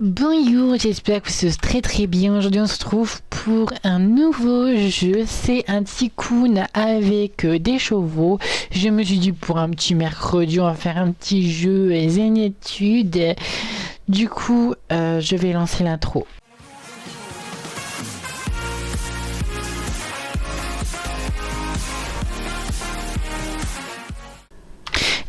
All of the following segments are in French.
Bonjour, j'espère que vous êtes très très bien. Aujourd'hui on se retrouve pour un nouveau jeu. C'est un Tycoon avec des chevaux. Je me suis dit pour un petit mercredi on va faire un petit jeu zénitude. Du coup je vais lancer l'intro.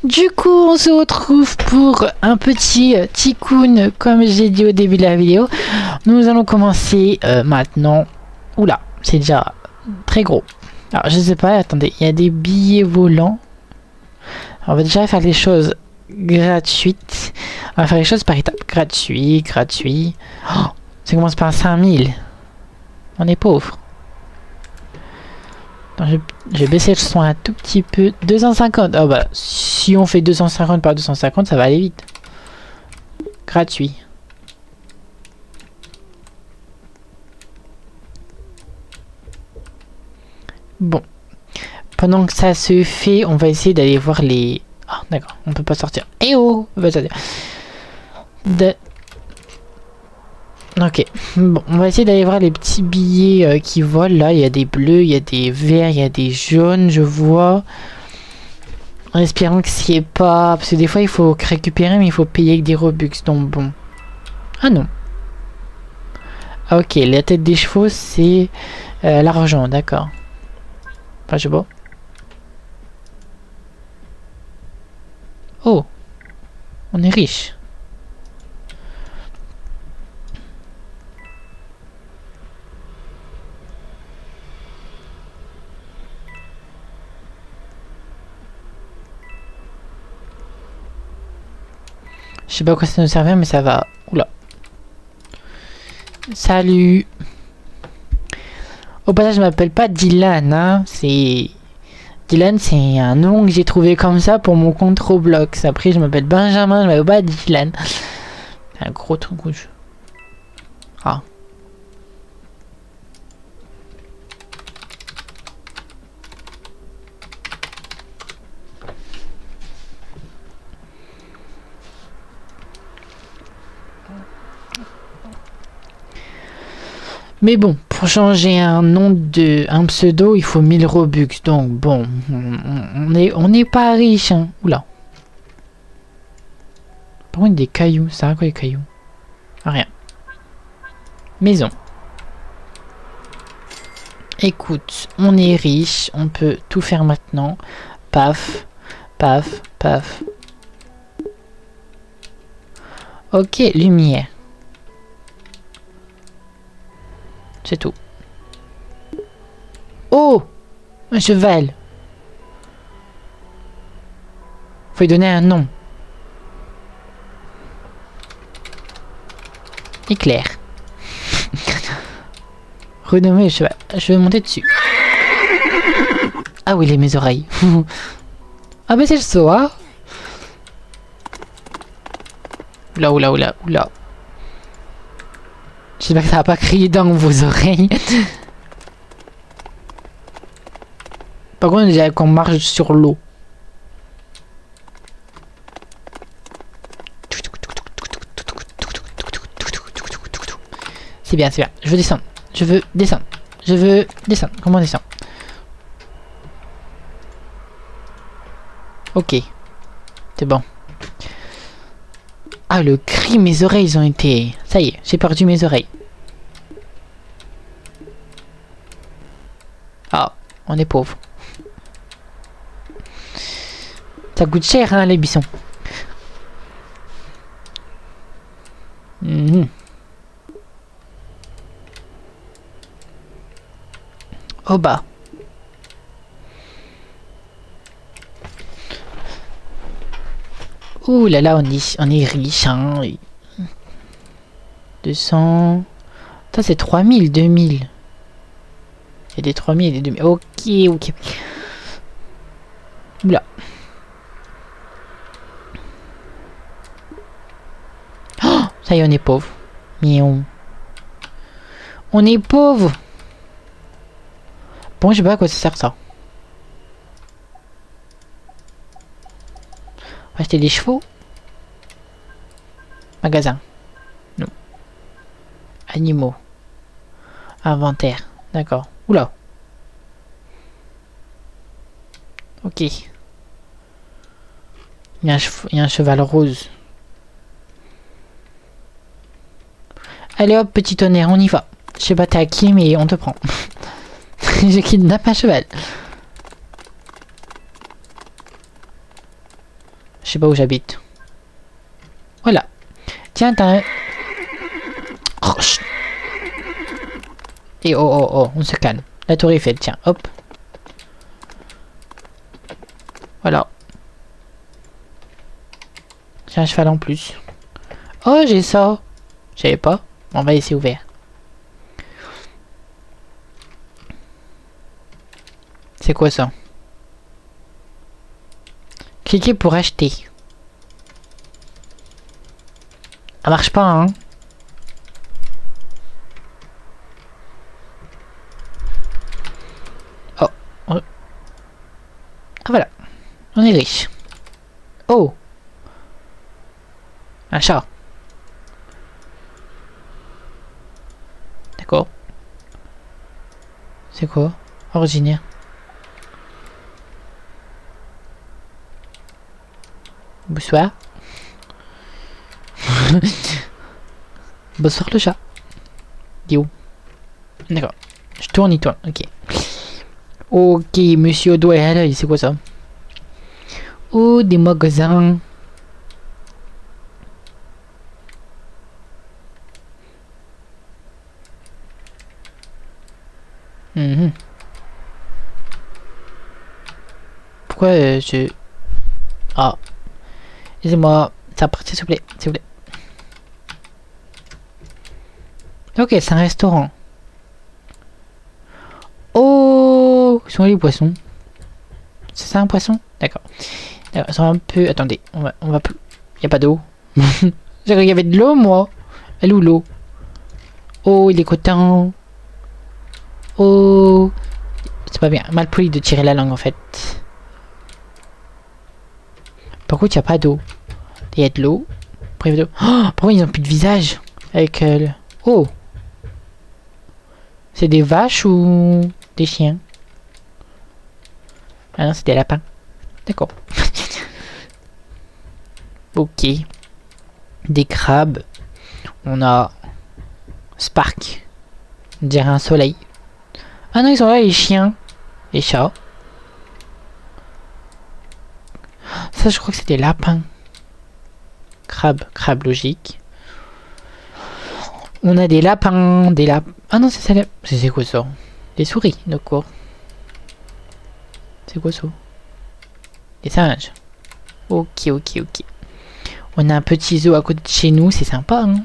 Du coup, on se retrouve pour un petit Tycoon, comme j'ai dit au début de la vidéo. Nous allons commencer maintenant. Oula, c'est déjà très gros. Alors, je sais pas, attendez, il y a des billets volants. Alors, on va déjà faire les choses gratuites. On va faire les choses par étapes. Gratuit, gratuit. Oh, ça commence par 5000. On est pauvre. Attends, je vais baisser le son un tout petit peu. 250. Oh bah, si on fait 250 par 250, ça va aller vite. Gratuit. Bon. Pendant que ça se fait, on va essayer d'aller voir les... Ah, d'accord, on peut pas sortir. Eh oh, on va sortir. Ok, bon, on va essayer d'aller voir les petits billets qui volent. Là, il y a des bleus, il y a des verts, il y a des jaunes, je vois. En espérant que c'est pas... Parce que des fois, il faut récupérer, mais il faut payer avec des Robux, donc bon. Ah non. Ah ok, la tête des chevaux, c'est l'argent, d'accord. Enfin, je sais pas. Oh, on est riche. Je sais pas à quoi ça nous servir, mais ça va. Oula. Salut. Au passage, je m'appelle pas Dylan, hein. C'est... Dylan, c'est un nom que j'ai trouvé comme ça pour mon compte Roblox. Après, je m'appelle Benjamin, je m'appelle pas Dylan. Un gros truc rouge. Ah. Mais bon, pour changer un nom de... un pseudo, il faut 1000 Robux. Donc bon, on est pas riche, hein. Oula. Par contre, des cailloux. Ça sert à quoi les cailloux? Ah, rien. Maison. Écoute, on est riche, on peut tout faire maintenant. Paf, paf, paf. Ok, lumière. C'est tout. Oh, un cheval. Faut lui donner un nom. Éclair. Renommer le cheval. Je vais monter dessus. Ah oui, mes oreilles. Ah bah c'est le soir. Oula, oula, oula, oula. J'espère que ça va pas crier dans vos oreilles. Par contre, déjà qu'on marche sur l'eau. C'est bien, c'est bien. Je veux descendre. Je veux descendre. Je veux descendre. Comment on descend? Ok. C'est bon. Ah, le cri, mes oreilles ont été... Ça y est, j'ai perdu mes oreilles. Ah, on est pauvre. Ça coûte cher, hein, les buissons. Mmh. Oh bah. Ouh là là, on est riche, hein. 200... Ça, c'est 3000, 2000. Il y a des 3000 et des 2000. Ok, ok. Oula. Oh, ça y est, on est pauvre. Miaou. On est pauvre. Bon, je sais pas à quoi ça sert ça. On va acheter des chevaux. Magasin. Non. Animaux. Inventaire. D'accord. Oula. Ok. Il y a un cheval rose. Allez hop, petit tonnerre, on y va. Je sais pas t'es à qui, mais on te prend. Je kidnappe un cheval. Je sais pas où j'habite. Voilà. Tiens, t'as un... Oh, chut. Et oh, on se calme. La tour Eiffel, tiens, hop. Voilà. J'ai un cheval en plus. Oh, j'ai ça. Je savais pas. On va laisser ouvert. C'est quoi ça? Cliquez pour acheter. Ça marche pas, hein? Oh. Ah voilà. On est riche. Oh. Un chat. D'accord. C'est quoi? Originaire. Bonsoir. Bonsoir le chat. Il est où? D'accord. Je tourne, il tourne. Ok. Ok, monsieur au doigt et à l'œil, c'est quoi ça? Oh, des magasins. Pourquoi je... Ah. Laissez-moi... Ça partir, s'il vous plaît. S'il vous plaît. Ok, c'est un restaurant. Oh, où sont les poissons? C'est ça un poisson? D'accord. D'accord, ils sont un peu... Attendez, on va plus... Il n'y a pas d'eau. J'ai cru qu'il y avait de l'eau, moi. Elle est où l'eau? Oh, il est content. Oh. C'est pas bien. Mal poli de tirer la langue, en fait. Par contre, il n'y a pas d'eau. Il y a de l'eau. Après, il y a de l'eau. Oh, pourquoi ils ont plus de visage? Avec le... Oh. C'est des vaches ou des chiens? Ah non, c'est des lapins. D'accord. Ok. Des crabes. On a... Spark. On dirait un soleil. Ah non, ils sont là, les chiens. Les chats. Ça, je crois que c'est des lapins. Crabe logique. On a des lapins, Ah non, c'est ça. C'est quoi ça? Des souris, d'accord. C'est quoi ça? Des singes. Ok. On a un petit zoo à côté de chez nous, c'est sympa, hein?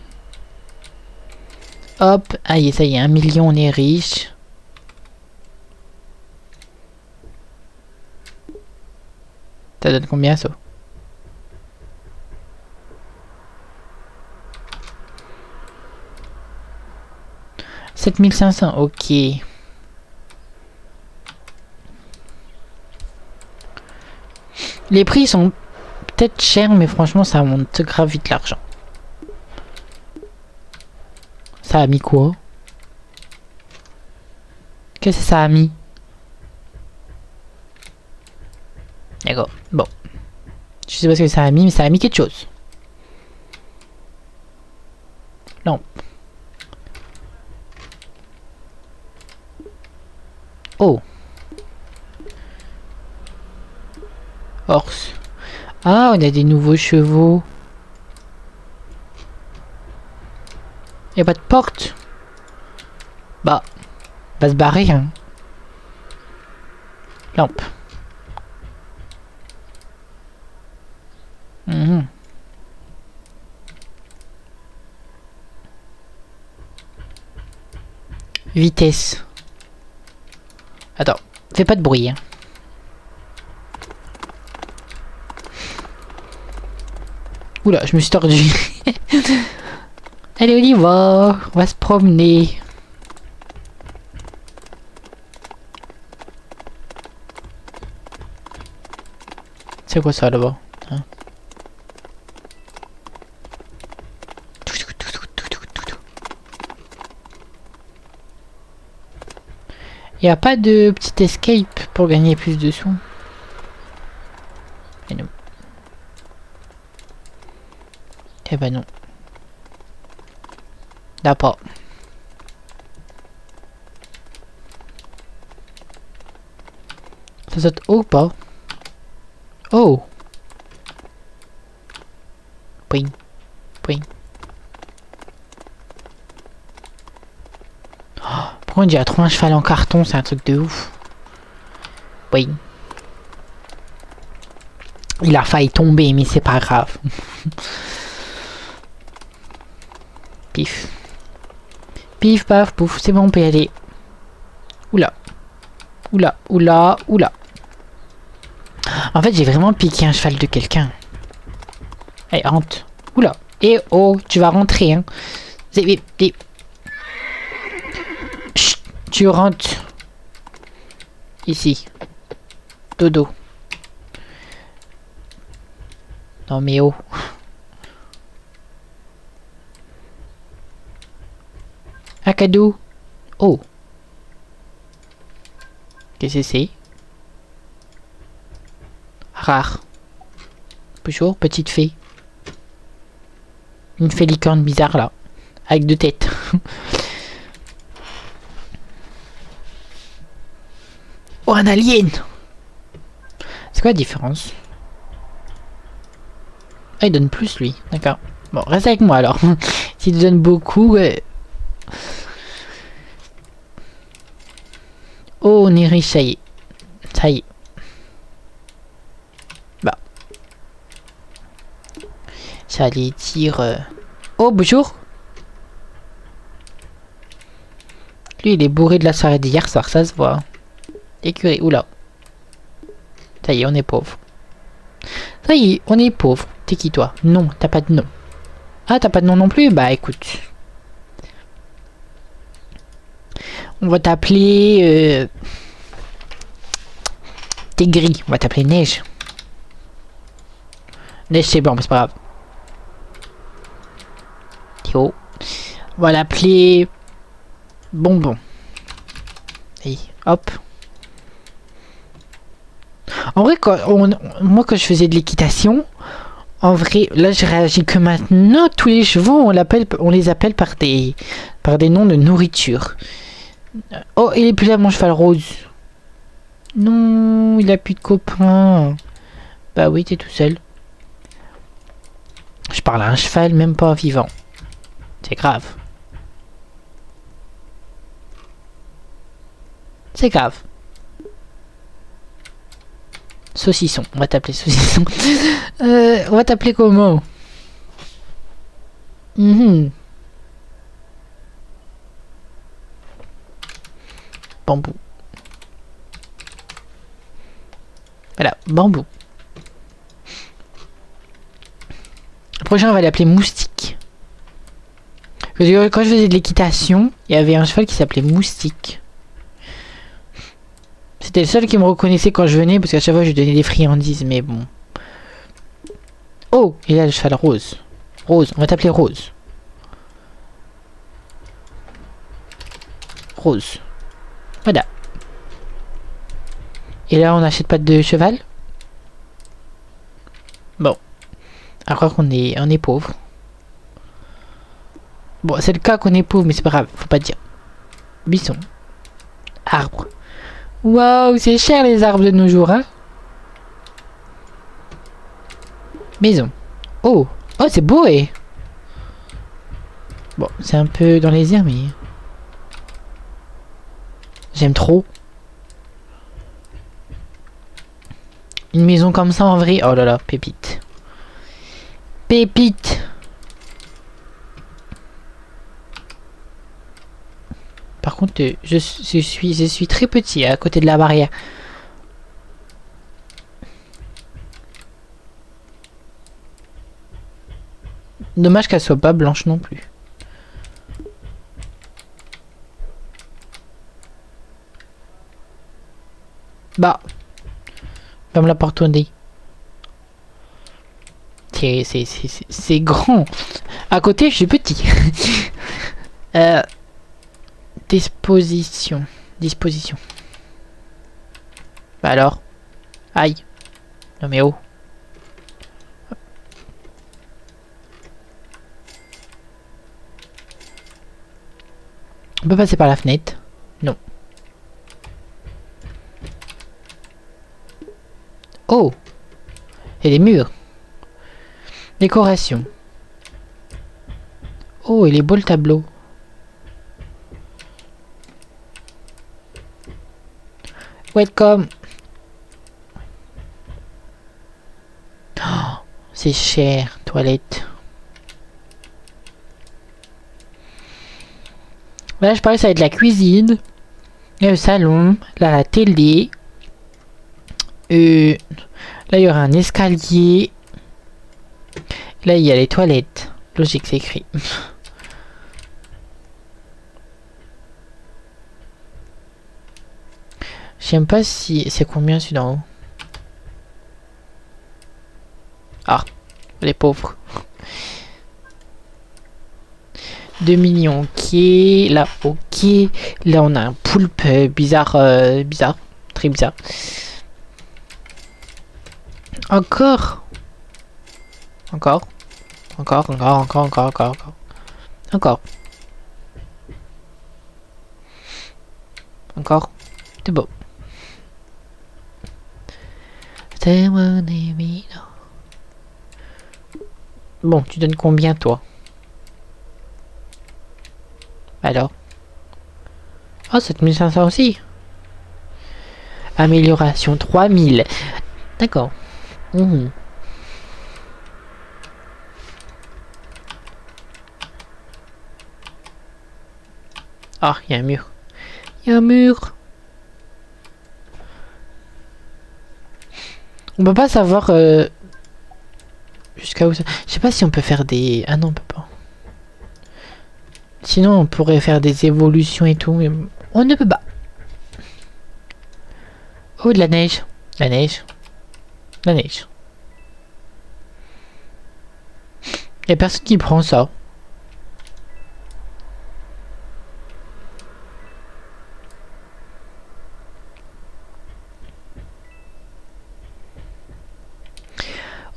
Hop, allez, ça y est, 1 million, on est riche. Ça donne combien ça? 7500, ok. Les prix sont peut-être chers, mais franchement, ça monte grave vite l'argent. Ça a mis quoi? Qu'est-ce que ça a mis? D'accord, bon. Je sais pas ce que ça a mis, mais ça a mis quelque chose. Lampe. Oh. Horse. Ah, on a des nouveaux chevaux. Y'a pas de porte. Bah, va se barrer, hein. Lampe. Vitesse. Attends, fais pas de bruit, hein. Oula, je me suis tordu. Allez, on y va. On va se promener. C'est quoi ça là-bas, hein? Il n'y a pas de petit escape pour gagner plus de sous. Et non. Eh ben non. Là pas. Ça saute haut ou pas? Oh! Point. Point. Oh, pourquoi on dirait trop un cheval en carton? C'est un truc de ouf. Oui. Il a failli tomber, mais c'est pas grave. Pif. Pif, paf, pouf. C'est bon, on peut y aller. Oula. Oula, oula, oula. En fait, j'ai vraiment piqué un cheval de quelqu'un. Allez, rentre. Oula. Et oh, tu vas rentrer, hein. Chut, tu rentres. Ici. Dodo. Non mais oh. Un cadeau. Oh. Qu'est-ce que c'est? Rare. Bonjour, petite fée. Une fée licorne bizarre là. Avec deux têtes. Oh, un alien! C'est quoi la différence? Ah, il donne plus lui. D'accord. Bon, reste avec moi alors. S'il te donne beaucoup... Oh, on est riche, ça y est. Ça y est. Bah. J'allais dire... Oh, bonjour. Lui, il est bourré de la soirée d'hier soir, ça se voit. Écurie, oula. Ça y est, on est pauvre. Ça y est, on est pauvre. T'es qui toi? Non, t'as pas de nom. Ah, t'as pas de nom non plus? Bah écoute. On va t'appeler... T'es gris, on va t'appeler Neige. Neige c'est blanc, mais c'est pas grave. Yo. On va l'appeler... Bonbon. Et hop. En vrai, moi quand je faisais de l'équitation, en vrai, là je réagis que maintenant. Tous les chevaux, on les appelle par des noms de nourriture. Oh, il est plus là mon cheval rose. Non, il a plus de copains. Bah oui, t'es tout seul. Je parle à un cheval, même pas vivant. C'est grave. C'est grave. Saucisson, on va t'appeler saucisson. On va t'appeler comment? Bambou. Voilà, bambou. Le prochain, on va l'appeler moustique. Quand je faisais de l'équitation, il y avait un cheval qui s'appelait moustique. C'était le seul qui me reconnaissait quand je venais, parce qu'à chaque fois je lui donnais des friandises, mais bon. Oh, il a le cheval rose. Rose, on va t'appeler Rose. Rose. Voilà. Et là, on n'achète pas de cheval? Bon. À croire qu'on est pauvre. Bon, c'est le cas qu'on est pauvre, mais c'est pas grave, faut pas dire. Buisson. Arbre. Waouh, c'est cher les arbres de nos jours, hein? Maison. Oh, oh, c'est beau, eh. Bon, c'est un peu dans les airs, mais... J'aime trop. Une maison comme ça, en vrai... Oh là là, pépite. Pépite. Par contre, je suis très petit à côté de la barrière. Dommage qu'elle soit pas blanche non plus. Bah. Va me la porter. C'est grand. À côté, je suis petit. Disposition. Bah alors. Aïe. Non mais oh. On peut passer par la fenêtre? Non. Oh! Il y a des murs. Décoration. Oh, il est beau le tableau. Welcome. Oh, c'est cher, toilette. Là, je parlais, ça va être la cuisine. Le salon. Là, la télé. Là, il y aura un escalier. Là, il y a les toilettes. Logique, c'est écrit. Je sais même pas si... C'est combien celui d'en haut? Ah, les pauvres. 2 millions, ok. Là, ok. Là, on a un poulpe bizarre. Bizarre. Très bizarre. Encore. Encore. Encore. Encore. C'est beau. C'est mon ami. Bon, tu donnes combien, toi? Alors? Oh, 7500 aussi. Amélioration 3000. D'accord. Ah, il y a un mur. Il y a un mur. On peut pas savoir jusqu'à où ça... Je sais pas si on peut faire des... Ah non, on peut pas. Sinon, on pourrait faire des évolutions et tout, mais on ne peut pas. Oh, de la neige. La neige. La neige. Y'a personne qui prend ça.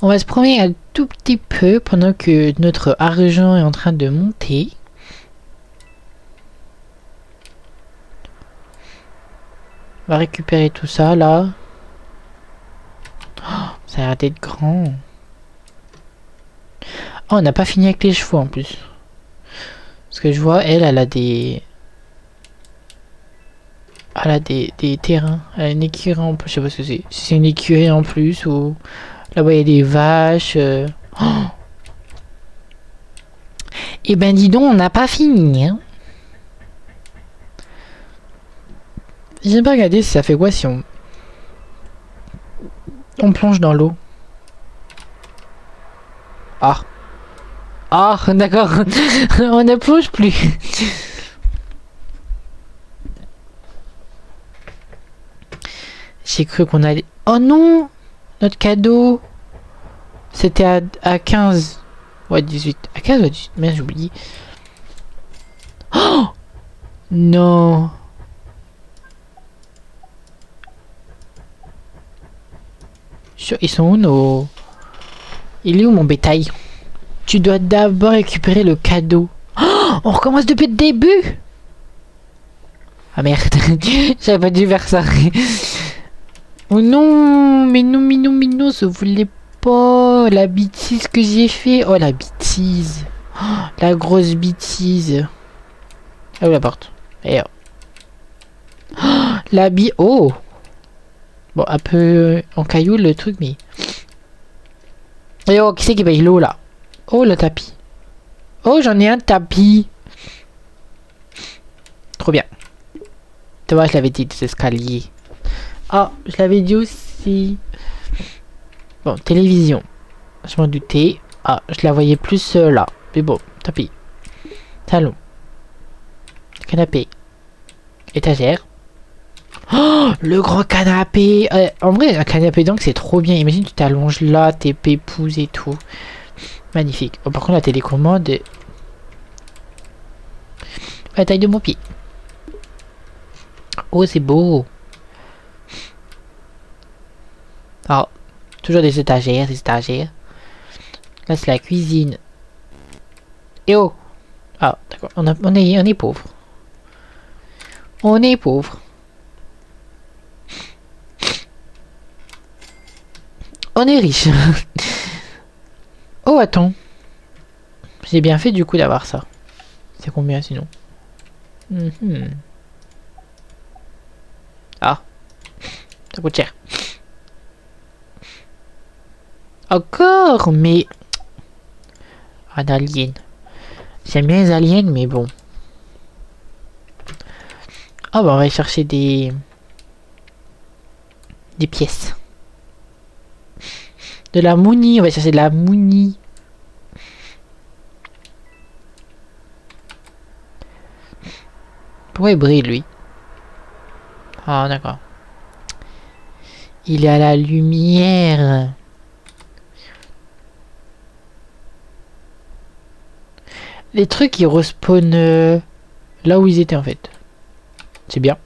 On va se promener un tout petit peu pendant que notre argent est en train de monter. On va récupérer tout ça là. Oh, ça a l'air d'être grand. Oh, on n'a pas fini avec les chevaux en plus. Parce que je vois, elle a des... Elle a des terrains. Elle a une écurie en plus. Je sais pas ce que c'est. Si c'est une écurie en plus ou... Là-bas, il y a des vaches. Oh. Eh ben, dis donc, on n'a pas fini. Hein. J'ai pas regardé si ça fait quoi si on plonge dans l'eau. Ah. Ah, d'accord. On ne plonge plus. J'ai cru qu'on allait... Oh non! Notre cadeau. C'était à 15. Ouais, 18. À 15 ou à 18? Merde, j'oublie. Oh! Non. Ils sont où nos... Il est où mon bétail? Tu dois d'abord récupérer le cadeau. Oh, on recommence depuis le début. Ah merde. J'avais pas dû faire ça. Oh non. Mais non, je voulais pas. La bêtise que j'ai fait. Oh la bêtise. Oh, la grosse bêtise. Ah où la porte? Et oh, la Oh. Bon, un peu en caillou le truc, mais... Et oh, qui c'est qui paye l'eau, là? Oh, le tapis. Oh, j'en ai un tapis. Trop bien. Tu vois, je l'avais dit, des escaliers. Ah, je l'avais dit aussi. Bon, télévision. Je m'en doutais. Ah, je la voyais plus là. Mais bon, tapis. Salon. Canapé. Étagère. Oh, le grand canapé. En vrai, un canapé donc c'est trop bien. Imagine, tu t'allonges là, tes pépouses et tout. Magnifique. Oh, par contre, la télécommande... La taille de mon pied. Oh, c'est beau. Ah, toujours des étagères, des étagères. Là, c'est la cuisine. Et oh! Ah, d'accord. On est pauvre. On est pauvre. On est riche. Oh, attends. J'ai bien fait du coup d'avoir ça. C'est combien sinon? Ah, ça coûte cher. Encore, mais... Un alien. J'aime bien les aliens, mais bon. Ah bah on va aller chercher des pièces. De la mounie, on va chercher de la mounie. Pourquoi il brille lui? Ah d'accord. Il est à la lumière. Les trucs ils respawnent là où ils étaient en fait. C'est bien.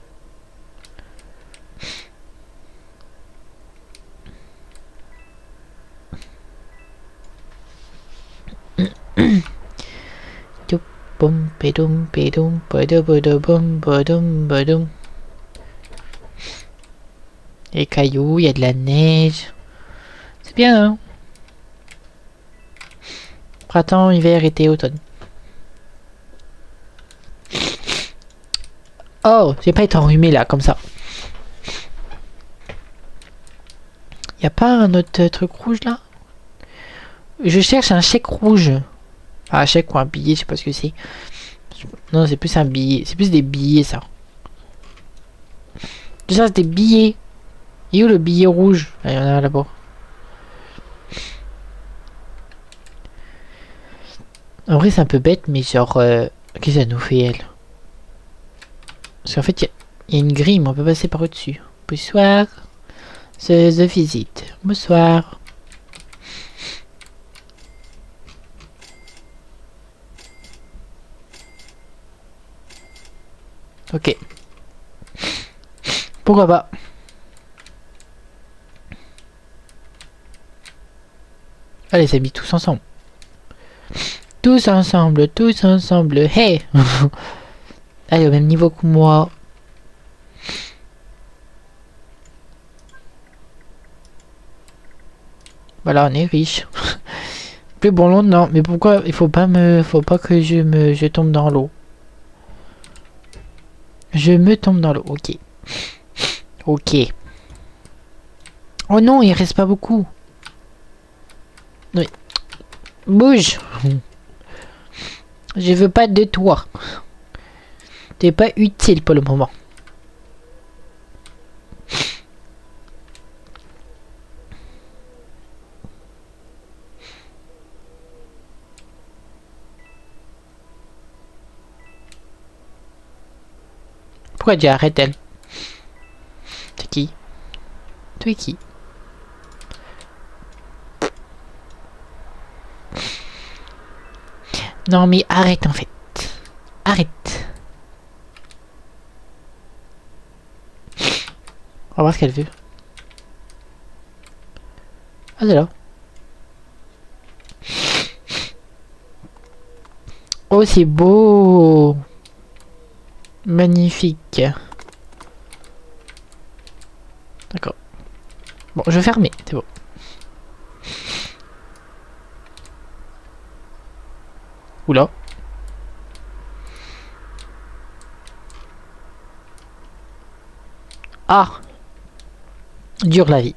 Les cailloux, il y a de la neige. C'est bien, hein? Printemps, hiver, été, automne. Oh, j'ai pas été enrhumé là, comme ça. Y a pas un autre truc rouge là? Je cherche un chèque rouge. Ah, un chèque ou un billet, je sais pas ce que c'est. Non, c'est plus un billet. C'est plus des billets, ça. Je cherche des billets. Et où le billet rouge? Ah, il y en a un là-bas. En vrai, c'est un peu bête, mais genre... qu'est-ce que ça nous fait, elle? Parce qu'en fait, il y a une grille, mais on peut passer par au-dessus. Bonsoir. The visite. Bonsoir. Ok. Pourquoi pas? Allez, les amis, tous ensemble. Tous ensemble, tous ensemble. Hey! Allez, au même niveau que moi. Voilà, on est riche. Plus bon long, non. Mais pourquoi il faut pas que je tombe dans l'eau. Je me tombe dans l'eau. Ok. Ok. Oh non, il reste pas beaucoup. Oui. Bouge. Je veux pas de toi. T'es pas utile pour le moment. Pourquoi tu arrêtes elle? C'est qui? Tu es qui? Non mais arrête en fait. Arrête. On va voir ce qu'elle veut. Ah c'est là. Oh c'est beau. Magnifique. D'accord. Bon, je vais fermer, c'est bon. Oula. Ah. Dure la vie.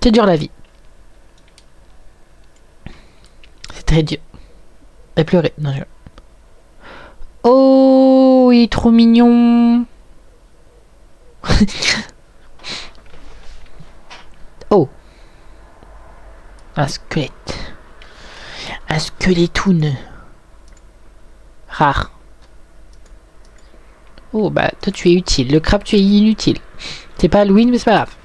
C'est dur la vie. C'est très dur. Elle pleurait. Non, je... Oh, il est trop mignon. Oh. Un squelette. Un squelettoun. Rare. Oh, bah, toi, tu es utile. Le crabe, tu es inutile. C'est pas Halloween, mais c'est pas grave.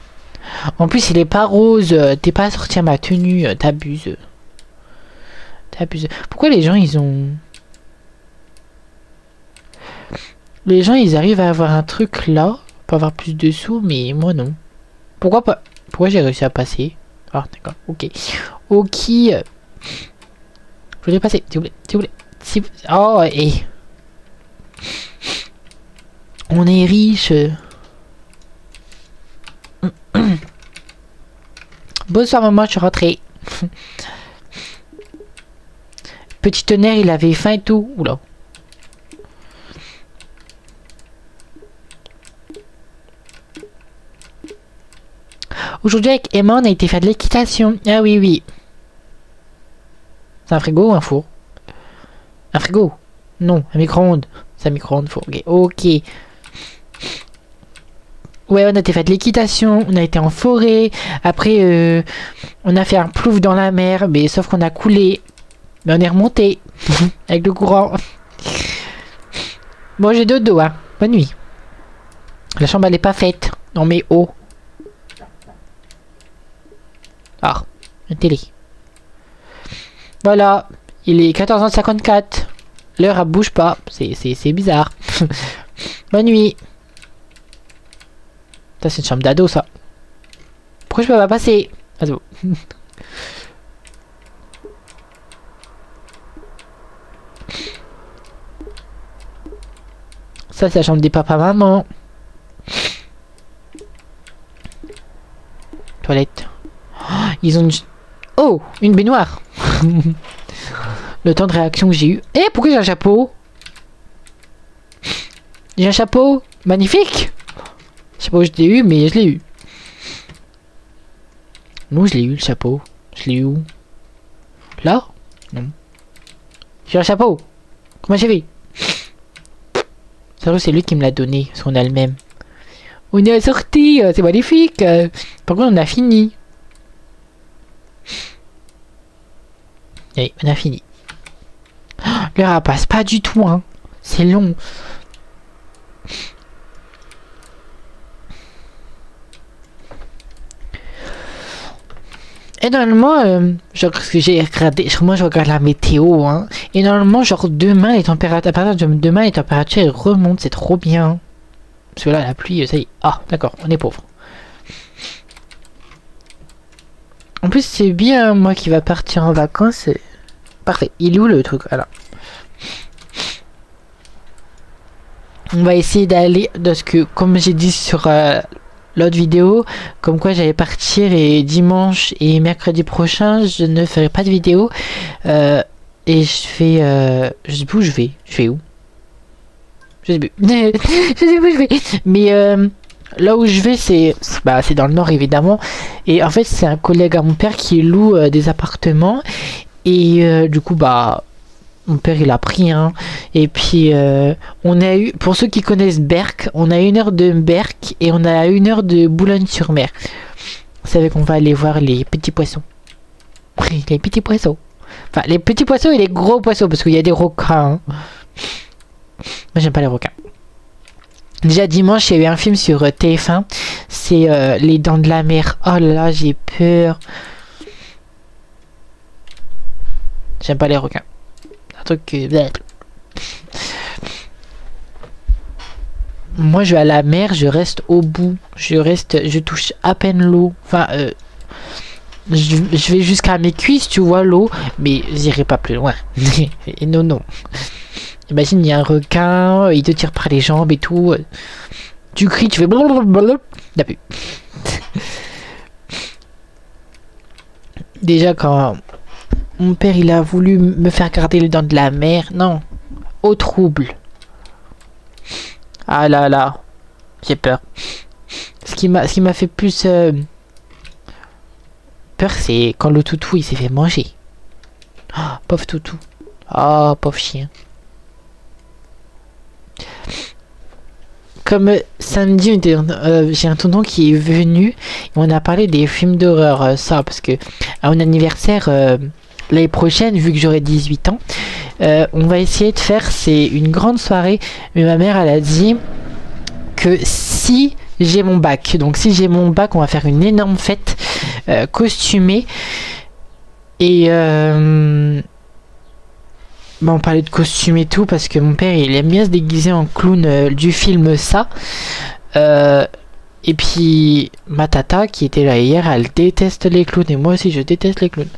En plus, il est pas rose. T'es pas sorti à ma tenue. T'abuses. T'abuses. Pourquoi les gens, ils ont... Les gens, ils arrivent à avoir un truc là. peux avoir plus de sous, mais moi non. Pourquoi pas? Pourquoi j'ai réussi à passer? Ah, d'accord, ok. Ok. Je voudrais passer, s'il vous plaît, s'il vous plaît. Oh, et... On est riche. Bonsoir maman, je suis rentrée. Petit tonnerre, il avait faim et tout. Oula. Aujourd'hui avec Emma, on a été faire de l'équitation. Ah oui, oui. C'est un frigo ou un four? Un frigo? Non, un micro-ondes. C'est un micro-ondes four. Ok. Ok. Ouais, on a été faire de l'équitation, on a été en forêt. Après, on a fait un plouf dans la mer, mais sauf qu'on a coulé. Mais on est remonté avec le courant. Bon, j'ai dodo, hein. Bonne nuit. La chambre, elle est pas faite. Non, mais oh. Ah, une télé. Voilà, il est 14h54. L'heure, elle bouge pas. C'est bizarre. Bonne nuit. Ça, c'est une chambre d'ado, ça. Pourquoi je peux pas passer? Ah, c'est bon. Ça, c'est la chambre des papas-maman. Toilette. Oh, ils ont une... Oh, une baignoire. Le temps de réaction que j'ai eu. Eh, pourquoi j'ai un chapeau? J'ai un chapeau magnifique. Je sais pas où je l'ai eu, mais je l'ai eu. Non, je l'ai eu, le chapeau. Je l'ai eu où? Là? Non. J'ai un chapeau. Comment j'ai fait? C'est lui qui me l'a donné, parce qu'on a le même. On est sorti, c'est magnifique. Par contre, on a fini. Allez, on a fini. L'heure, elle passe pas du tout, hein. C'est long. Et normalement, genre, j'ai regardé, moi je regarde la météo, hein. Et normalement, genre demain, les températures, à partir de demain, les températures elles remontent, c'est trop bien. Parce que là, la pluie, ça y est. Ah, d'accord, on est pauvre. En plus, c'est bien, moi qui va partir en vacances. Parfait. Il est où le truc? Voilà. On va essayer d'aller, parce que, comme j'ai dit sur l'autre vidéo, comme quoi j'allais partir et dimanche et mercredi prochain, je ne ferai pas de vidéo. Et je fais... je sais plus où je vais. Je fais où? Je sais plus. Je sais plus où je vais. Mais là où je vais, c'est dans le nord évidemment. Et en fait, c'est un collègue à mon père qui loue des appartements. Et du coup, mon père il a pris hein. Et puis on a eu, pour ceux qui connaissent Berck, on a 1 heure de Berck et on a 1 heure de Boulogne-sur-Mer. Vous savez qu'on va aller voir les petits poissons. Les petits poissons. Enfin, les petits poissons et les gros poissons, parce qu'il y a des requins. Hein. Moi j'aime pas les requins. Déjà dimanche il y a eu un film sur TF1. C'est Les Dents de la Mer. Oh là là, j'ai peur. J'aime pas les requins. Un truc que... Moi je vais à la mer, je reste au bout. Je touche à peine l'eau. Enfin, je vais jusqu'à mes cuisses, tu vois, l'eau. Mais j'irai pas plus loin. Et non, non. Imagine, il y a un requin, il te tire par les jambes et tout. Tu cries, tu fais blablabla. T'as pu. Déjà, quand mon père il a voulu me faire garder les dents de la mer, non. Au trouble. Ah là là. J'ai peur. Ce qui m'a fait plus peur, c'est quand le toutou il s'est fait manger. Oh, pauvre toutou. Oh, pauvre chien. Comme samedi, j'ai un tonton qui est venu et on a parlé des films d'horreur, ça, parce que à mon anniversaire l'année prochaine, vu que j'aurai 18 ans, on va essayer de faire, c'est une grande soirée, mais ma mère elle a dit que si j'ai mon bac, donc si j'ai mon bac, on va faire une énorme fête costumée et on parlait de costumes et tout parce que mon père il aime bien se déguiser en clown du film ça. Euh, et puis, ma tata qui était là hier, elle déteste les clowns. Et moi aussi, je déteste les clowns.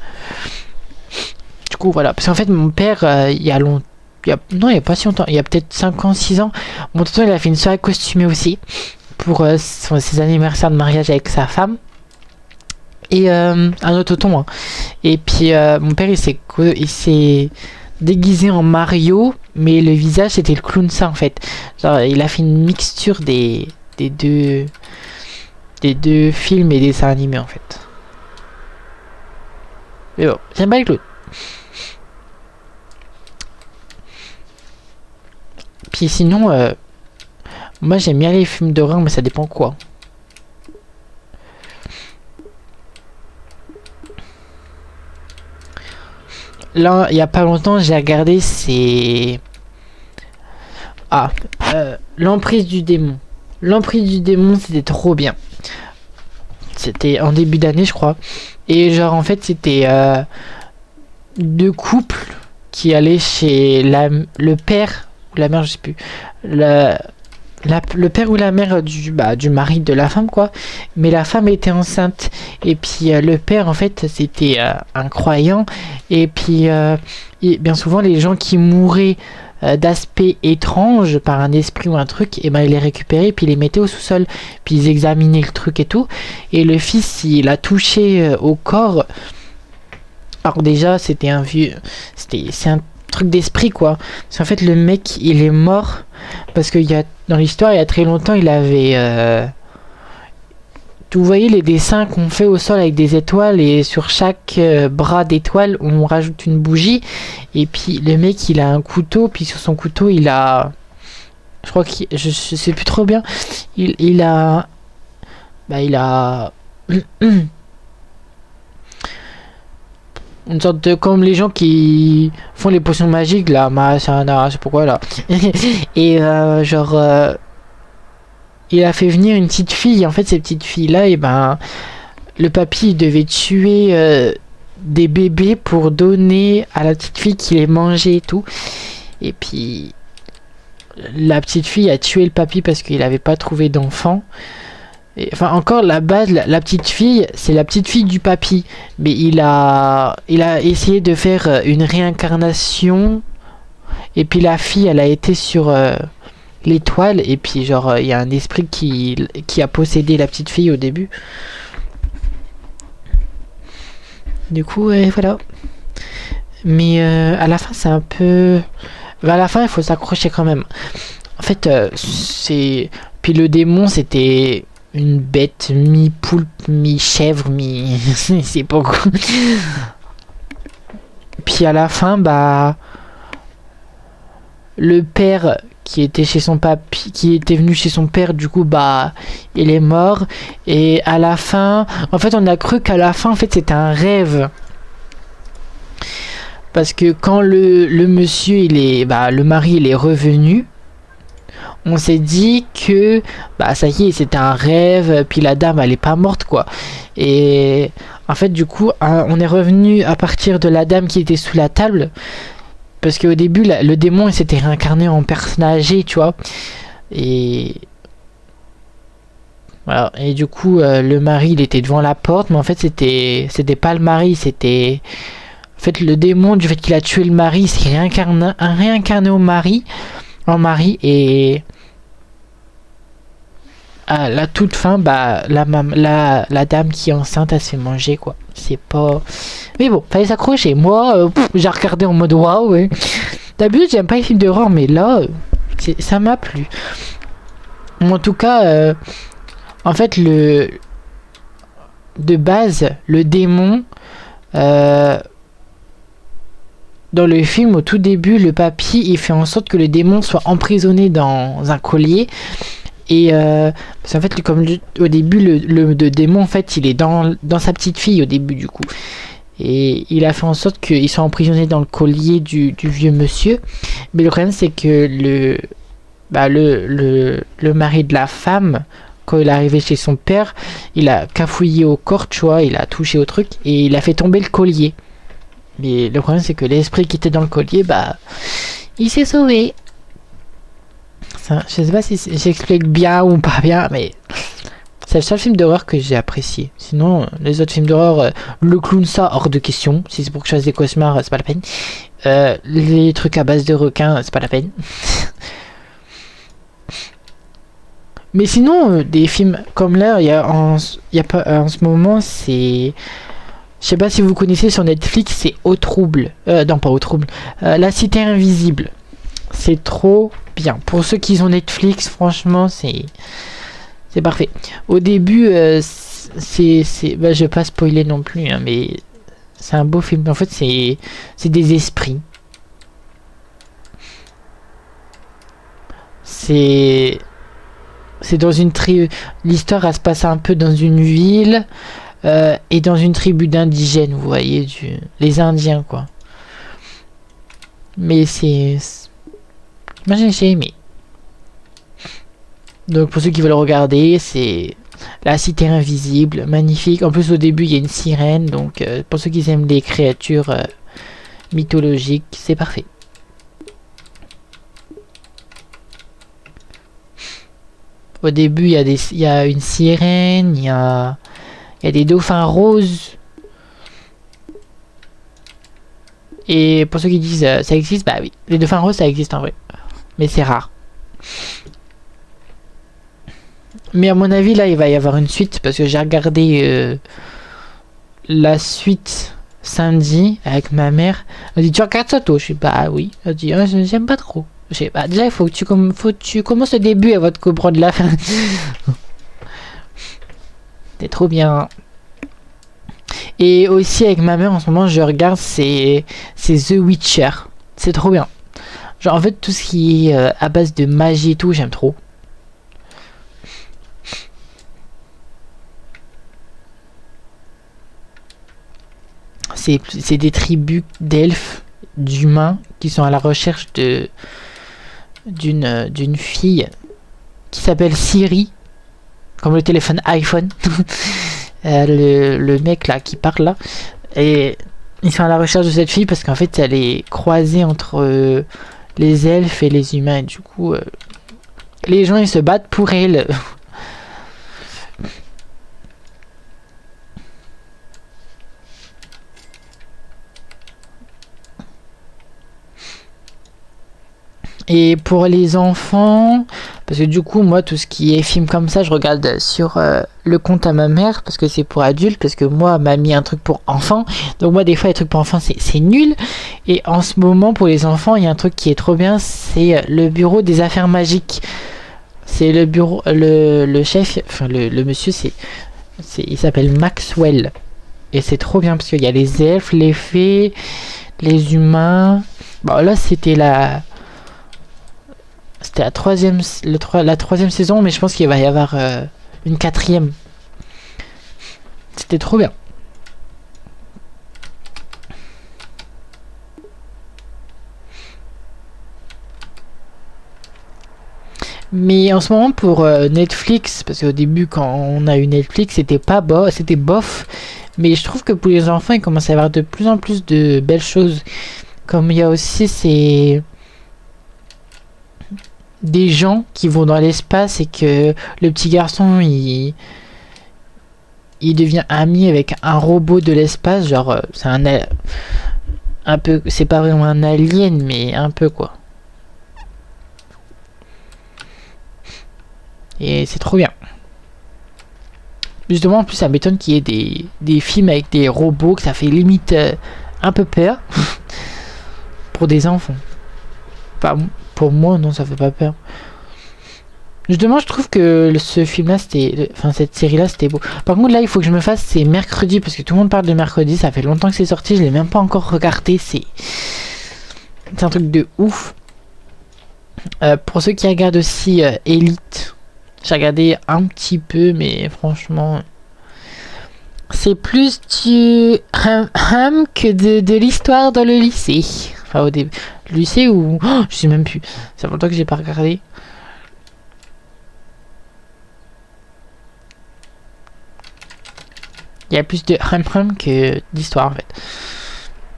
Du coup, voilà. Parce qu'en fait, mon père, il y a longtemps. Non, il n'y a pas si longtemps. Il y a peut-être 5 ans, 6 ans. Mon tonton, il a fait une soirée costumée aussi. Pour ses anniversaires de mariage avec sa femme. Et un autre tonton. Hein. Et puis, mon père, il s'est déguisé en Mario. Mais le visage, c'était le clown ça, en fait. Genre, il a fait une mixture des deux films et dessins animés en fait. Mais bon, j'aime pas les clowns. Puis sinon, moi j'aime bien les films d'horreur, mais ça dépend quoi. Là, il y a pas longtemps, j'ai regardé l'emprise du démon. L'emprise du démon, c'était trop bien. C'était en début d'année, je crois. Et genre, en fait, c'était deux couples qui allaient chez le père ou la mère, je sais plus. Le père ou la mère du mari de la femme, quoi. Mais la femme était enceinte. Et puis, le père, en fait, c'était un croyant. Et puis, bien souvent, les gens qui mouraient d'aspect étrange par un esprit ou un truc, et ben il les récupérait puis il les mettait au sous-sol, puis ils examinaient le truc et tout, et le fils il a touché au corps. Alors déjà c'est un truc d'esprit quoi, parce qu'en fait le mec il est mort parce que dans l'histoire il y a très longtemps il avait vous voyez les dessins qu'on fait au sol avec des étoiles et sur chaque bras d'étoile on rajoute une bougie et puis le mec il a un couteau puis sur son couteau il a je crois je sais plus trop bien il a une sorte de comme les gens qui font les potions magiques là je sais pourquoi là et il a fait venir une petite fille. En fait, ces petites filles-là, et ben, le papy il devait tuer des bébés pour donner à la petite fille qui les mangeait et tout. Et puis, la petite fille a tué le papy parce qu'il n'avait pas trouvé d'enfant. Enfin, encore, la base, la petite fille, c'est la petite fille du papy. Mais il a essayé de faire une réincarnation. Et puis, la fille, elle a été sur... l'étoile et puis genre il y a un esprit qui a possédé la petite fille au début. Du coup voilà. Mais à la fin c'est un peu... à la fin il faut s'accrocher quand même. En fait c'est... Puis le démon c'était une bête mi-poulpe, mi-chèvre, c'est pas quoi. Puis à la fin bah... le père qui était chez son papy, qui était venu chez son père, du coup bah il est mort et à la fin en fait on a cru qu'à la fin en fait c'était un rêve parce que quand le monsieur le mari il est revenu, on s'est dit que bah ça y est c'était un rêve puis la dame elle est pas morte quoi. Et en fait du coup on est revenu à partir de la dame qui était sous la table. Parce qu'au début, le démon, il s'était réincarné en personne âgée, tu vois. Et... voilà. Et du coup, le mari, il était devant la porte. Mais en fait, c'était pas le mari. C'était... en fait, le démon, du fait qu'il a tué le mari, s'est réincarné en mari. Et... à la toute fin, bah, la dame qui est enceinte, elle se fait manger, quoi. C'est pas... mais bon, fallait s'accrocher. Moi, j'ai regardé en mode waouh. Ouais. D'habitude, j'aime pas les films d'horreur, mais là, ça m'a plu. En tout cas, en fait, de base, le démon, dans le film, au tout début, le papy, il fait en sorte que le démon soit emprisonné dans un collier. Et parce qu'en fait, comme au début, le démon, en fait, il est dans sa petite fille au début, du coup. Et il a fait en sorte qu'ils soient emprisonnés dans le collier du vieux monsieur. Mais le problème, c'est que le mari de la femme, quand il est arrivé chez son père, il a cafouillé au corps, tu vois, il a touché au truc et il a fait tomber le collier. Mais le problème, c'est que l'esprit qui était dans le collier, bah, il s'est sauvé. Je sais pas si j'explique bien ou pas bien, mais c'est le seul film d'horreur que j'ai apprécié. Sinon, les autres films d'horreur, le clown, ça, hors de question. Si c'est pour que je fasse des cauchemars, c'est pas la peine. Les trucs à base de requins, c'est pas la peine. Mais sinon, des films comme là, il y a en ce moment, c'est... Je sais pas si vous connaissez sur Netflix, c'est Au Trouble. Non, pas Au Trouble. La Cité Invisible. C'est trop bien. Pour ceux qui ont Netflix, franchement, c'est parfait. Au début, bah, je vais pas spoiler non plus, hein, mais c'est un beau film. En fait, c'est des esprits. C'est dans une tribu. L'histoire, elle se passe un peu dans une ville et dans une tribu d'indigènes, vous voyez, les Indiens, quoi. Mais moi, j'ai aimé. Donc, pour ceux qui veulent regarder, c'est La Cité Invisible, magnifique. En plus, au début, il y a une sirène. Donc, pour ceux qui aiment les créatures mythologiques, c'est parfait. Au début, il y a une sirène, il y a des dauphins roses. Et pour ceux qui disent ça existe, bah oui, les dauphins roses, ça existe en vrai. Mais c'est rare. Mais à mon avis, là, il va y avoir une suite parce que j'ai regardé la suite samedi avec ma mère. Elle dit, tu regardes ça toi? Je suis bah oui. Elle dit, ah, j'aime pas trop. Je sais pas, déjà, il faut que tu commences le début avant de comprendre la fin. C'est trop bien. Et aussi avec ma mère en ce moment, je regarde, c'est The Witcher. C'est trop bien. Genre en fait, tout ce qui est à base de magie et tout, j'aime trop. C'est des tribus d'elfes, d'humains, qui sont à la recherche d'une fille qui s'appelle Siri, comme le téléphone iPhone. Le mec là qui parle là, et ils sont à la recherche de cette fille parce qu'en fait elle est croisée entre les elfes et les humains, et du coup les gens ils se battent pour elle. Et pour les enfants, parce que du coup moi tout ce qui est film comme ça je regarde sur le compte à ma mère parce que c'est pour adultes, parce que moi m'a mis un truc pour enfants, donc moi des fois les trucs pour enfants c'est nul. Et en ce moment pour les enfants il y a un truc qui est trop bien, c'est le bureau des affaires magiques. C'est le bureau, le chef, enfin le monsieur il s'appelle Maxwell, et c'est trop bien parce qu'il y a les elfes, les fées, les humains. Bon là c'était la troisième saison, mais je pense qu'il va y avoir une quatrième. C'était trop bien. Mais en ce moment pour Netflix, parce qu'au début quand on a eu Netflix c'était c'était bof. Mais je trouve que pour les enfants il commence à y avoir de plus en plus de belles choses. Comme il y a aussi des gens qui vont dans l'espace et que le petit garçon il devient ami avec un robot de l'espace, genre c'est un peu, c'est pas vraiment un alien mais un peu quoi. Et c'est trop bien. Justement en plus ça m'étonne qu'il y ait des films avec des robots, que ça fait limite un peu peur pour des enfants. Enfin, pour moi non, ça fait pas peur. Justement je trouve que ce film là cette série là c'était beau. Par contre là il faut que je me fasse, c'est mercredi, parce que tout le monde parle de mercredi, ça fait longtemps que c'est sorti, je l'ai même pas encore regardé. C'est un truc de ouf. Pour ceux qui regardent aussi Elite, j'ai regardé un petit peu, mais franchement c'est plus du ham que de l'histoire dans le lycée. Enfin au début le lycée, ou je sais même plus, ça fait longtemps que j'ai pas regardé. Il y a plus de ham que d'histoire en fait.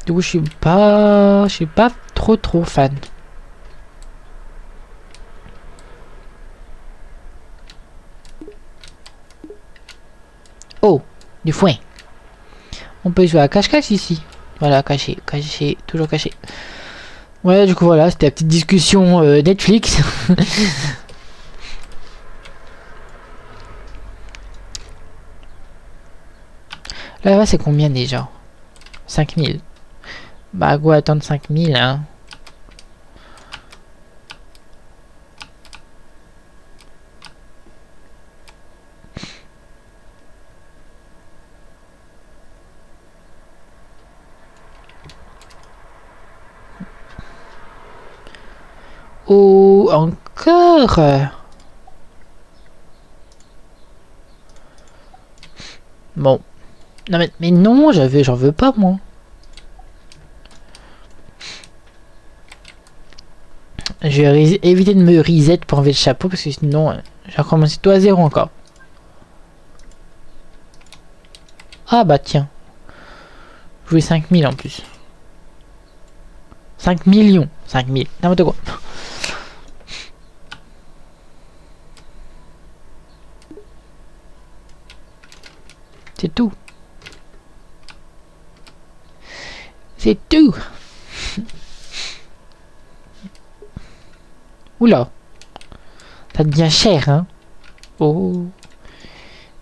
Du coup je suis pas trop fan. Oh, du foin. On peut jouer à cache-cache ici. Voilà, caché, caché, toujours caché. Ouais, du coup, voilà, c'était la petite discussion Netflix. Là-bas, c'est combien déjà? 5000. Bah, go attendre 5000, hein. Oh, encore. Bon. Non, mais non, j'en veux pas, moi. Je vais éviter de me reset pour enlever le chapeau, parce que sinon, j'ai recommencé tout à zéro encore. Ah, bah, tiens. Jouer 5000 en plus. 5 millions. 5000. N'importe quoi. C'est tout. C'est tout. Oula. Ça devient cher, hein. Oh.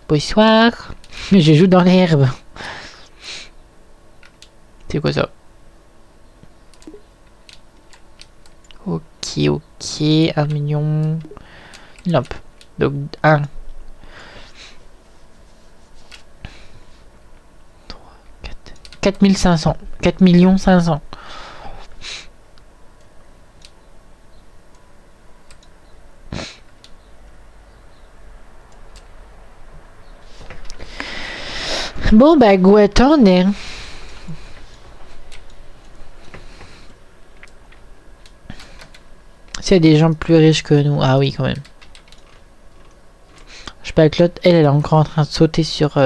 Bonsoir. Je joue dans l'herbe. C'est quoi ça? Ok, ok. 1 million. Hop. Donc 1. 4500. 4 millions 500. Bon, bah, go attendre. S'il y a des gens plus riches que nous. Ah oui, quand même. Je sais pas, que l'autre, elle est encore en train de sauter sur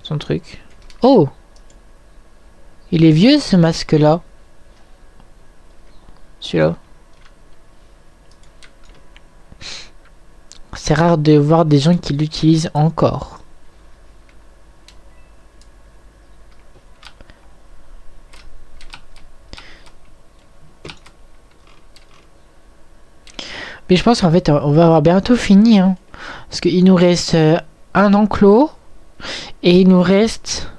son truc. Oh! Il est vieux, ce masque-là. Celui-là. C'est rare de voir des gens qui l'utilisent encore. Mais je pense qu'en fait, on va avoir bientôt fini. Hein, parce qu'il nous reste un enclos. Et il nous reste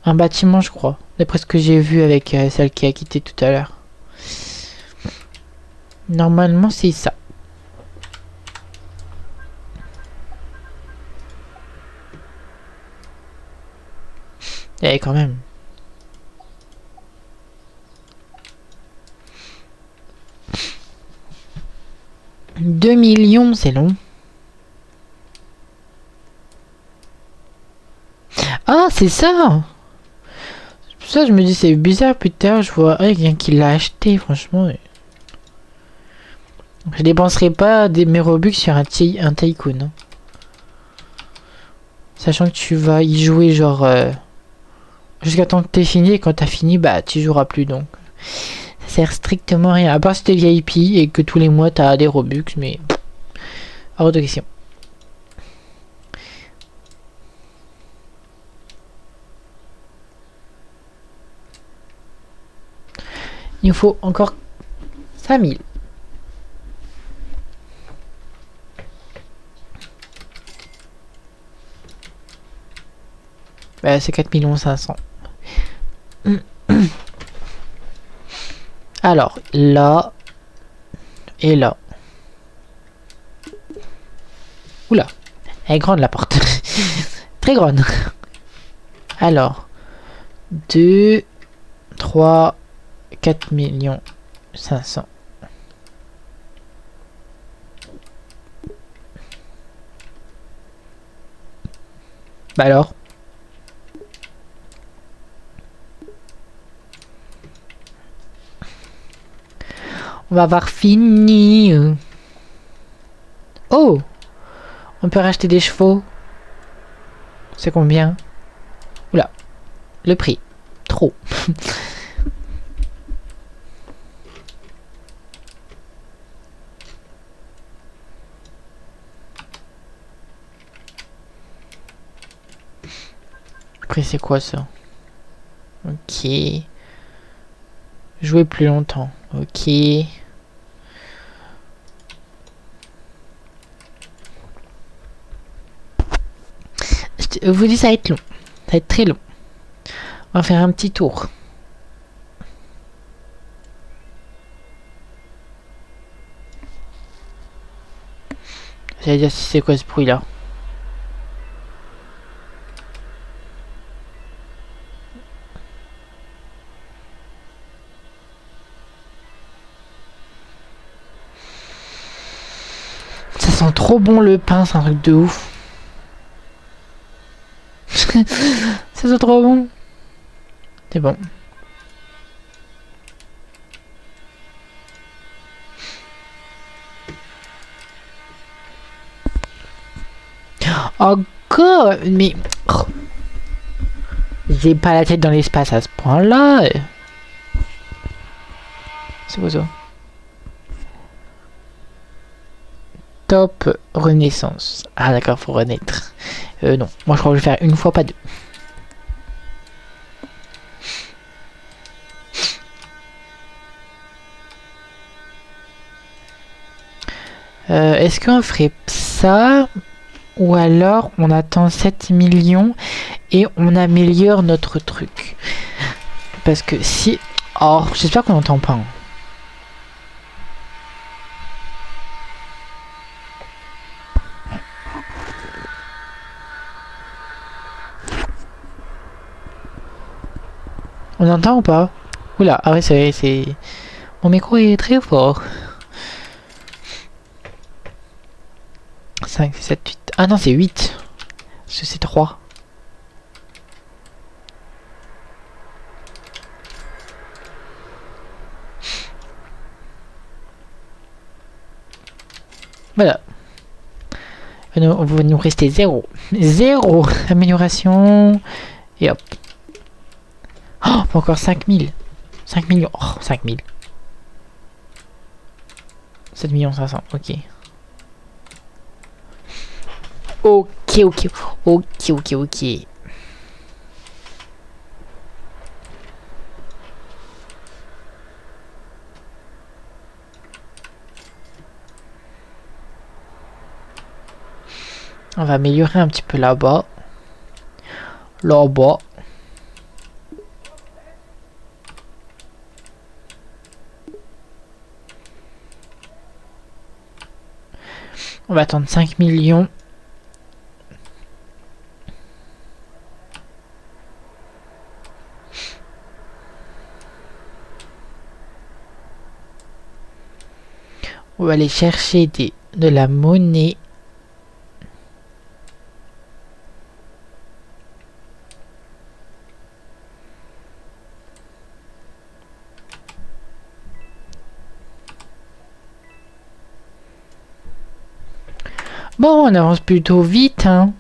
un bâtiment, je crois. D'après ce que j'ai vu avec celle qui a quitté tout à l'heure. Normalement, c'est ça. Et quand même. 2 millions, c'est long. Ah, c'est ça! Ça, je me dis, c'est bizarre. Plus tard, je vois quelqu'un qui l'a acheté, franchement. Je dépenserai pas mes Robux sur un tycoon. Hein. Sachant que tu vas y jouer, genre. Jusqu'à temps que t'aies fini. Et quand t'as fini, bah, tu joueras plus donc. Ça sert strictement à rien. À part si t'es VIP et que tous les mois t'as des Robux, mais. Hors de question. Il nous faut encore 5000. Bah, c'est 4 500 000. Alors, là. Et là. Oula. Elle est grande la porte. Très grande. Alors. 2, 3, 4 500 000. Bah alors. On va avoir fini. Oh! On peut racheter des chevaux. C'est combien? Oula. Le prix. Trop. Après, c'est quoi ça? Ok. Jouer plus longtemps. Ok. Je vous dis, ça va être long. Ça va être très long. On va faire un petit tour. J'allais dire si c'est quoi ce bruit là. Ça sent trop bon le pain, c'est un truc de ouf. Ça sent trop bon. C'est bon. Encore. Mais... oh. J'ai pas la tête dans l'espace à ce point-là. C'est quoi ça? Top renaissance. Ah d'accord, faut renaître. Non, moi je crois que je vais faire une fois, pas deux. Est-ce qu'on ferait ça? Ou alors on attend 7 millions et on améliore notre truc? Parce que si... Oh, j'espère qu'on n'entend pas. On entend ou pas? Oula, ah ouais, c'est... Mon micro est très fort. 5, 7, 8... Ah non, c'est 8. Parce que c'est 3. Voilà. On va nous rester 0. 0 amélioration. Et hop. Oh, encore 5000. 5 millions. Oh, 5000. 7 millions 500. Ok. Ok, ok. Ok, ok, ok. On va améliorer un petit peu là-bas. Là-bas. On va attendre 5 millions. On va aller chercher de la monnaie. Bon, on avance plutôt vite, hein.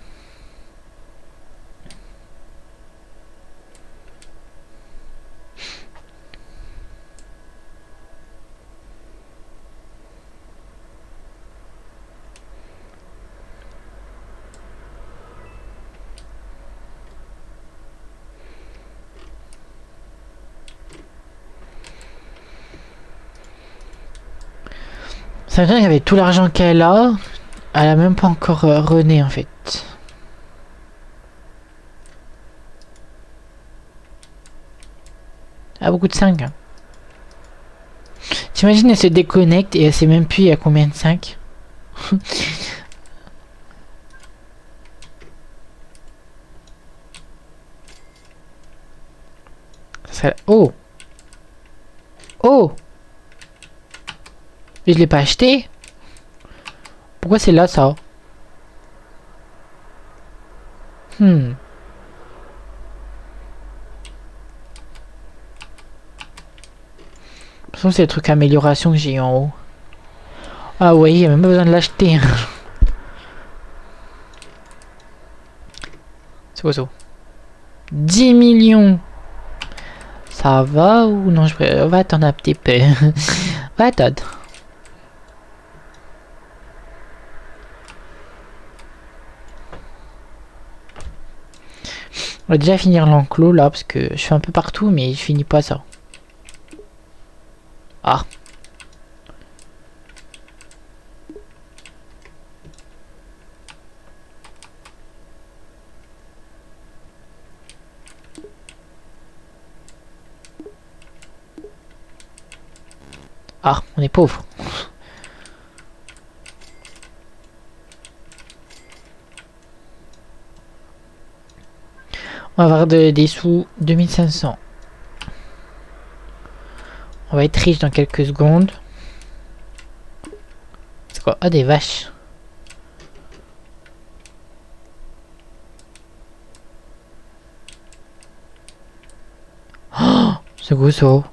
Ça veut dire qu'avec tout l'argent qu'elle a, elle a même pas encore rené en fait. Elle a beaucoup de 5. Hein. T'imagines, elle se déconnecte et elle sait même plus il y a combien de 5. Oh! Oh! Mais je l'ai pas acheté? Pourquoi c'est là ça? De toute façon, c'est le truc amélioration que j'ai en haut. Ah oui, il n'y a même pas besoin de l'acheter. C'est quoi ça? 10 millions! Ça va ou non? On va attendre un petit peu. On va attendre. On va déjà finir l'enclos là, parce que je fais un peu partout, mais je finis pas ça. Ah. Ah, on est pauvre. On va avoir des sous 2500. On va être riche dans quelques secondes. C'est quoi? Ah, des vaches. Oh, c'est gros ça.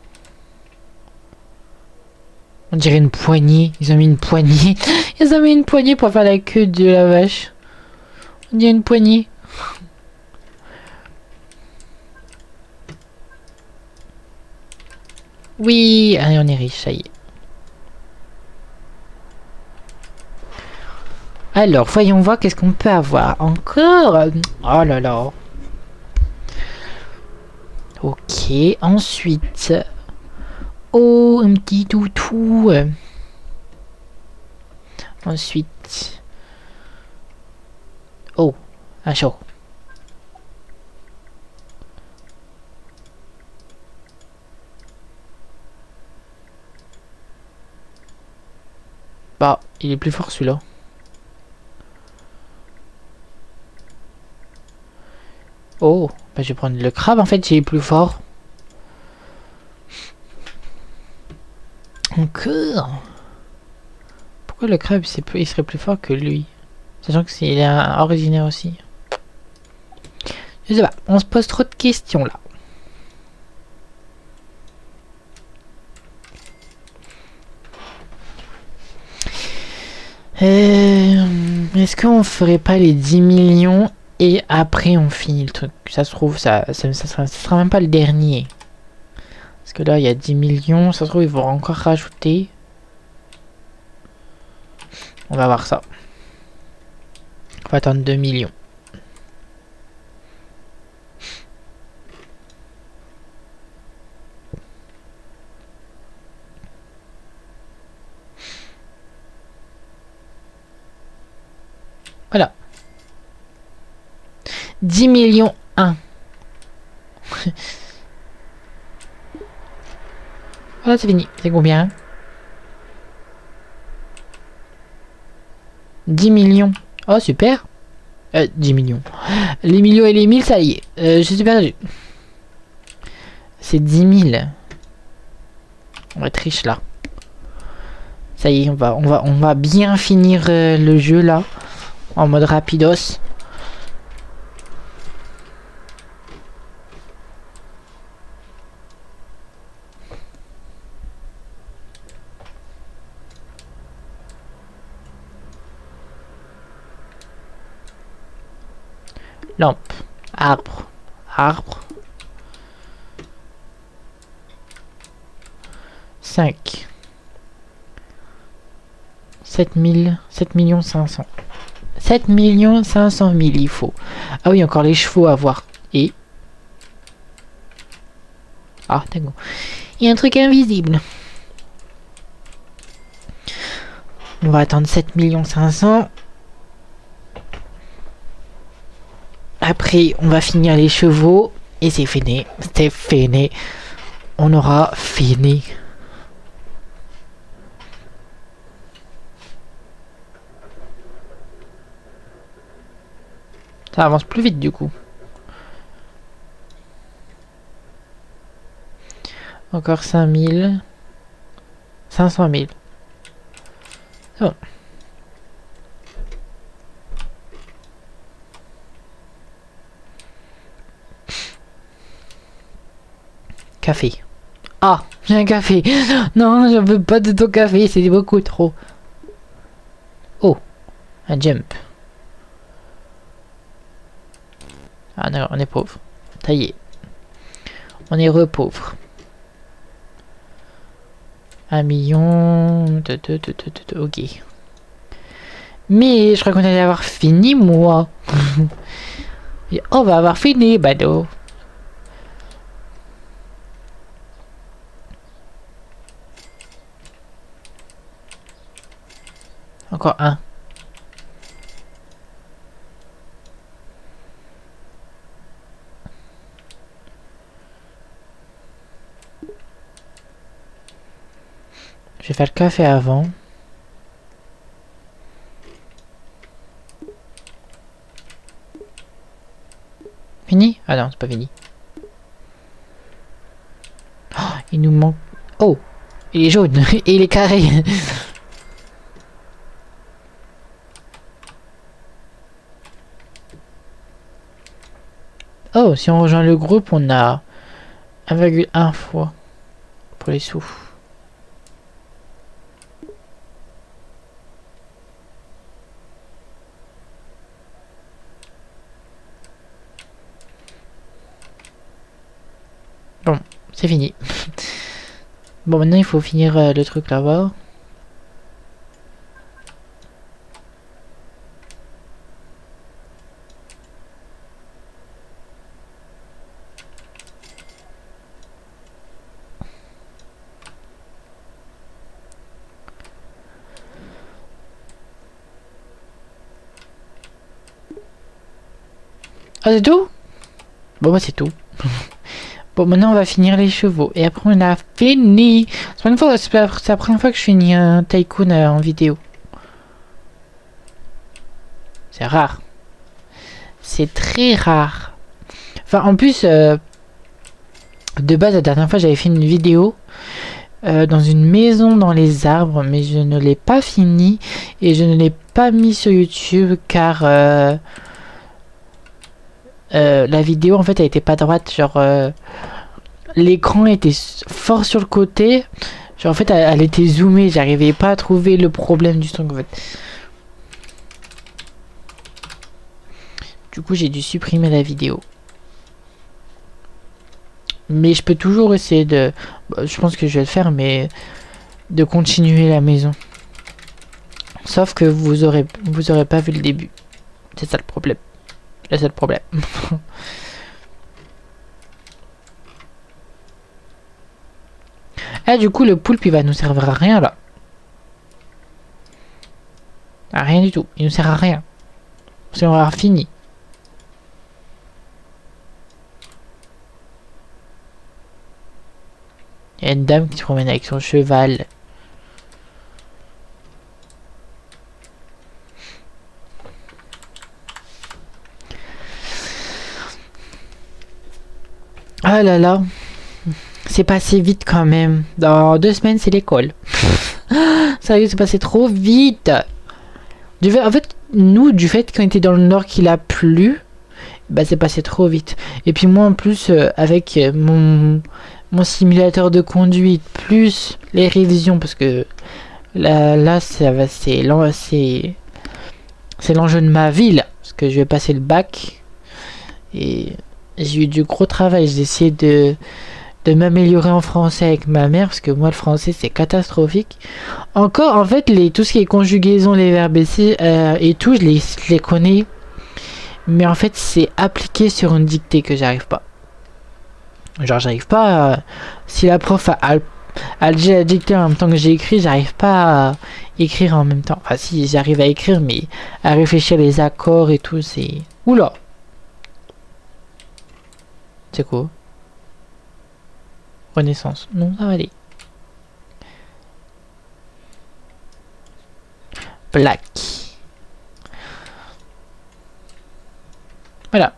On dirait une poignée. Ils ont mis une poignée. Ils ont mis une poignée pour faire la queue de la vache. On dirait une poignée. Oui, allez, on est riche, ça y est. Alors, voyons voir qu'est-ce qu'on peut avoir. Encore. Oh là là. Ok, ensuite. Oh, un petit toutou. Ensuite. Oh, un chaud. Bah, il est plus fort celui-là. Oh, bah je vais prendre le crabe en fait, il est plus fort. Encore. Pourquoi le crabe il serait plus fort que lui? Sachant que il est originaire aussi. Je sais pas, on se pose trop de questions là. Est-ce qu'on ferait pas les 10 millions et après on finit le truc? Ça se trouve, ça sera même pas le dernier. Parce que là, il y a 10 millions. Ça se trouve, ils vont encore rajouter. On va voir ça. On va attendre 2 millions. Voilà. 10 millions 1. Voilà, c'est fini. C'est combien? 10 millions. Oh, super. 10 millions. Les millions et les 1000, ça y est. Je suis perdu. C'est 10 000. On va être riche là. Ça y est, on va bien finir le jeu là. En mode rapidos. Lampe. Arbre. Arbre. 5. 7 millions 500. 7 millions 500 000 il faut. Ah oui, encore les chevaux à voir. Et... Ah, d'accord. Il y a un truc invisible. On va attendre 7 millions 500. Après, on va finir les chevaux. Et c'est fini. C'est fini. On aura fini. Ça avance plus vite du coup. Encore 5000. 500 000. C'est bon. Café. Ah, j'ai un café. Non, je veux pas de ton café, c'est beaucoup trop. Oh, un jump. Ah non, on est pauvre. Ça y est. On est pauvre. 1 million. Ok. Mais je crois qu'on allait avoir fini, moi. Et on va avoir fini, Bado. Encore un. Je vais faire le café avant. Fini? Ah non, c'est pas fini. Oh, il nous manque... Oh! Il est jaune et il est carré. Oh, si on rejoint le groupe, on a 1,1 fois pour les sous. Bon, c'est fini. Bon, maintenant il faut finir le truc là-bas. Ah, c'est tout? Bon, bah c'est tout. Bon, maintenant on va finir les chevaux. Et après on a fini. C'est la première fois que je finis un tycoon en vidéo. C'est rare. C'est très rare. Enfin, en plus, de base, la dernière fois j'avais fait une vidéo dans une maison dans les arbres. Mais je ne l'ai pas fini. Et je ne l'ai pas mis sur YouTube car... la vidéo en fait elle était pas droite, genre l'écran était fort sur le côté, genre en fait elle était zoomée, j'arrivais pas à trouver le problème du son en fait. Du coup j'ai dû supprimer la vidéo, mais je peux toujours essayer de, je pense que je vais le faire, mais de continuer la maison, sauf que vous aurez pas vu le début, c'est ça le problème. C'est ça le problème. Ah, du coup, le poulpe, il va nous servir à rien, là. À rien du tout. Il nous sert à rien. C'est on aura fini. Il y a une dame qui se promène avec son cheval. Ah là là. C'est passé vite quand même. Dans 2 semaines, c'est l'école. Sérieux, c'est passé trop vite. En fait, nous, du fait qu'on était dans le nord qu'il a plu, bah c'est passé trop vite. Et puis moi, en plus, avec mon simulateur de conduite, plus les révisions, parce que là c'est l'enjeu de ma vie, là. Parce que je vais passer le bac. Et j'ai eu du gros travail. J'ai essayé de m'améliorer en français avec ma mère, parce que moi le français c'est catastrophique. Encore en fait tout ce qui est conjugaison, les verbes et tout, je les connais, mais en fait c'est appliqué sur une dictée que j'arrive pas. Genre j'arrive pas si la prof a déjà la dictée en même temps que j'ai écrit, j'arrive pas à écrire en même temps. Enfin si, j'arrive à écrire, mais à réfléchir les accords et tout, c'est... Oula. C'est quoi? Renaissance. Non, ça va aller. Black. Voilà.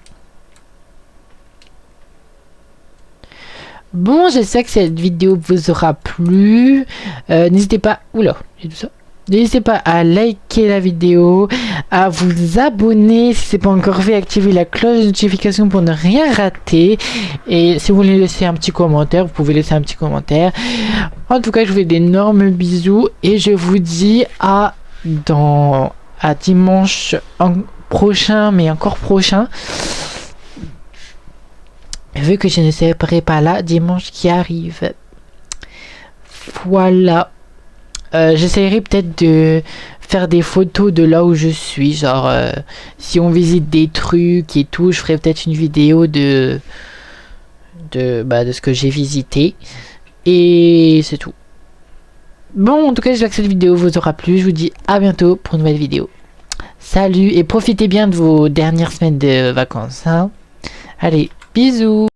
Bon, j'espère que cette vidéo vous aura plu. N'hésitez pas... Oula, j'ai tout ça. N'hésitez pas à liker la vidéo, à vous abonner si ce n'est pas encore fait, activer la cloche de notification pour ne rien rater. Et si vous voulez laisser un petit commentaire, vous pouvez laisser un petit commentaire. En tout cas, je vous fais d'énormes bisous et je vous dis à dimanche prochain, mais encore prochain. Vu que je ne serai pas là dimanche qui arrive. Voilà. J'essaierai peut-être de faire des photos de là où je suis. Genre, si on visite des trucs et tout, je ferai peut-être une vidéo de ce que j'ai visité. Et c'est tout. Bon, en tout cas, j'espère que cette vidéo vous aura plu. Je vous dis à bientôt pour une nouvelle vidéo. Salut et profitez bien de vos dernières semaines de vacances. Hein. Allez, bisous.